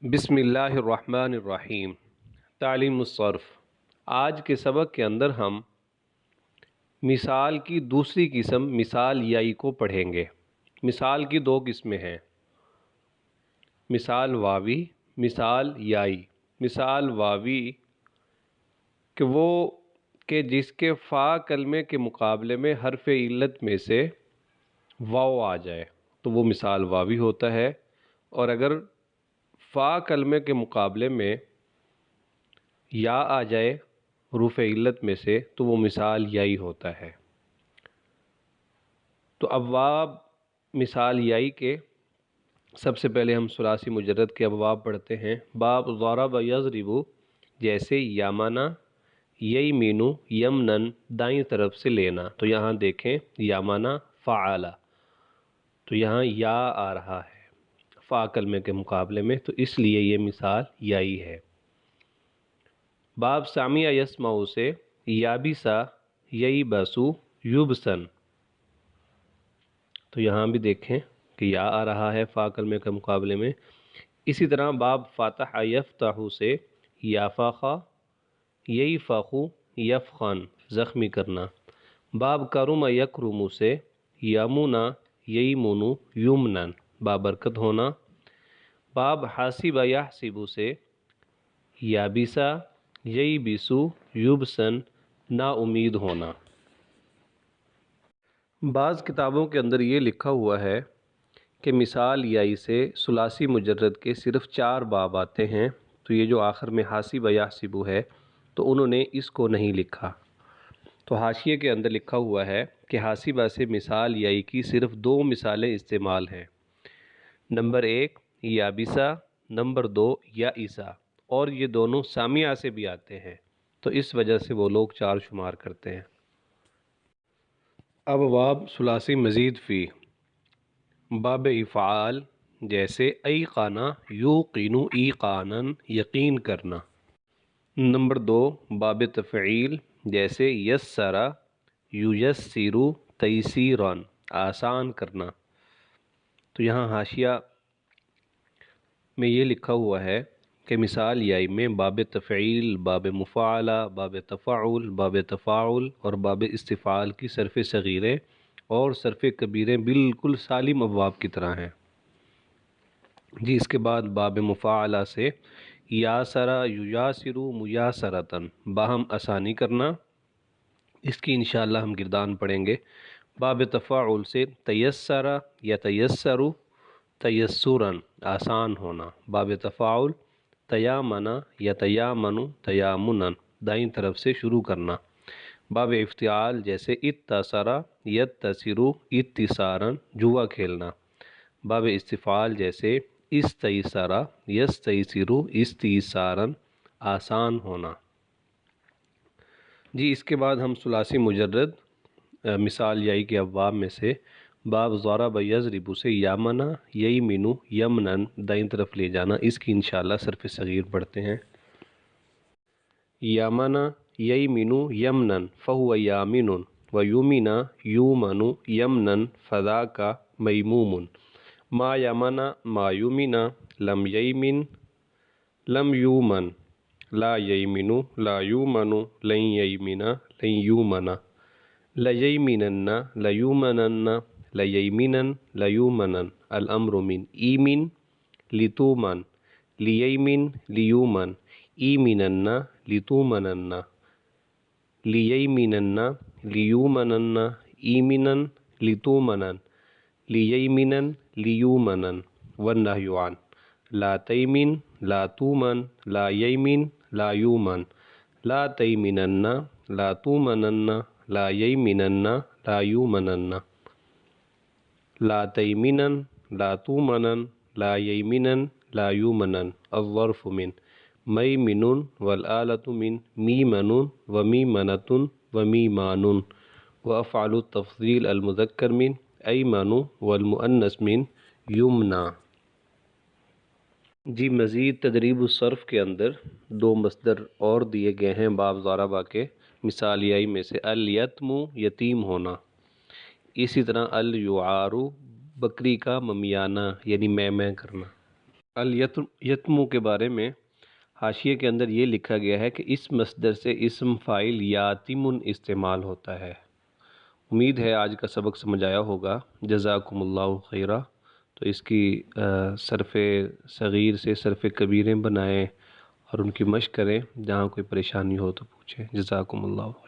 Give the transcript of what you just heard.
بسم اللہ الرحمن الرحیم۔ تعلیم الصرف۔ آج کے سبق کے اندر ہم مثال کی دوسری قسم مثال یائی کو پڑھیں گے۔ مثال کی دو قسمیں ہیں، مثال واوی، مثال یائی۔ مثال واوی کہ جس کے فا کلمے کے مقابلے میں حرف علت میں سے واو آ جائے تو وہ مثال واوی ہوتا ہے، اور اگر فا کلمے کے مقابلے میں یا آ جائے حروف علت میں سے تو وہ مثال یائی ہوتا ہے۔ تو ابواب مثال یائی کے سب سے پہلے ہم ثلاثی مجرد کے ابواب پڑھتے ہیں۔ باب ضرب یضرب، جیسے یامنا، یمینو، یمنن، دائیں طرف سے لینا۔ تو یہاں دیکھیں یامنا فعلا، تو یہاں یا آ رہا ہے فا کلمے کے مقابلے میں، تو اس لیے یہ مثال یائی ہے۔ باب سامع یسمع سے یابسا، ییبسو، یبسن، تو یہاں بھی دیکھیں کہ یا آ رہا ہے فا کلمے کے مقابلے میں۔ اسی طرح باب فاتح یفتح سے یافخا، ییفخو، یفخن، زخمی کرنا۔ باب کرم یکرم سے یمنا، ییمنو، یمنن، بابرکت ہونا۔ باب حاسب یحسب سے یابسا، ییبسو، یبسن، نا امید ہونا۔ بعض کتابوں کے اندر یہ لکھا ہوا ہے کہ مثال یائی سے ثلاثی مجرد کے صرف 4 باب آتے ہیں، تو یہ جو آخر میں حاسب یحسب ہے تو انہوں نے اس کو نہیں لکھا۔ تو حاشیے کے اندر لکھا ہوا ہے کہ حاسبہ سے مثال یائی کی صرف 2 مثالیں استعمال ہیں، نمبر 1 یابسا، نمبر 2 یائسا، اور یہ دونوں سامعہ سے بھی آتے ہیں، تو اس وجہ سے وہ لوگ 4 شمار کرتے ہیں۔ ابواب ثلاثی مزید فی، باب افعال، جیسے ایقانا، یوقینو، ایقانن، یقین کرنا۔ نمبر 2 باب تفعیل، جیسے یسرا، ییسرو، تیسیرن، آسان کرنا۔ تو یہاں حاشیہ میں یہ لکھا ہوا ہے کہ مثال یائی میں باب تفعیل، باب مفاعلہ، باب تفاعل، باب تفاعل اور باب استفعال کی صرف صغیریں اور صرف کبیریں بالکل سالم ابواب کی طرح ہیں۔ جی اس کے بعد باب مفاعلہ سے یاسرا، ییاسرو، میاسرتن، باہم آسانی کرنا، اس کی انشاءاللہ ہم گردان پڑھیں گے۔ باب تفاعل سے تیسرا، یتیسرو، تیسرن، آسان ہونا۔ باب تفاعل تیامنا، یتیامنو، تیامنن، دائیں طرف سے شروع کرنا۔ باب افتعال، جیسے اتصرا، یتصرو، اتصارن، جوا کھیلنا۔ باب استفعال، جیسے استیسرا، یستیسرو، استیسارن، آسان ہونا۔ جی اس کے بعد ہم ثلاثی مجرد مثال یائی کے ابواب میں سے باب ضرب یضرب سے یامنا، ییمنو، یمنن، دائیں طرف لے جانا، اس کی انشاءاللہ صرف صغیر پڑھتے ہیں۔ یامنا، ییمنو، یمنن، فہو یامن، ویمنا، یومن، یمنن، فذاک میموم۔ ما یمنا، ما یمنا، لم ییمن، لم یومن، لا ییمنو، لا یومن، لن ییمنا، لن یومنا، لییمنن، لیومنن، لییمنن، لیومنن، الامر من ایمن، لتومن، لییمن، لیومن، ایمنن، لتومنن، لییمنن، لیومنن، ایمنن، لتومنن، لییمنن، لیومنن، والنہی عن لا تیمن، لا تومن، لا ییمن، لا یومن، لا تیمنن، لا تومنن، لا ییمنن، لا یومنن، لا تیمنن، لا تومنن، لا ییمنن، لا یومنن، الظرف من میمن والآلة من میمن ومیمنة ومیمان، وافعل التفضیل المذکر من ایمن والمؤنث من یمنا۔ جی مزید تدریب الصرف کے اندر 2 مصدر اور دیے گئے ہیں باب ضربہ کے مثال یائی میں سے۔ الیتم، یتیم ہونا، اسی طرح الیعار، بکری کا ممیانہ یعنی میں کرنا۔ یتمو کے بارے میں حاشیے کے اندر یہ لکھا گیا ہے کہ اس مصدر سے اسم فاعل یاتمن استعمال ہوتا ہے۔ امید ہے آج کا سبق سمجھ آیا ہوگا۔ جزاکم اللہ خیرہ۔ تو اس کی صرف صغیر سے صرف کبیریں بنائیں اور ان کی مشق کریں، جہاں کوئی پریشانی ہو تو پوچھیں۔ جزاکم اللہ۔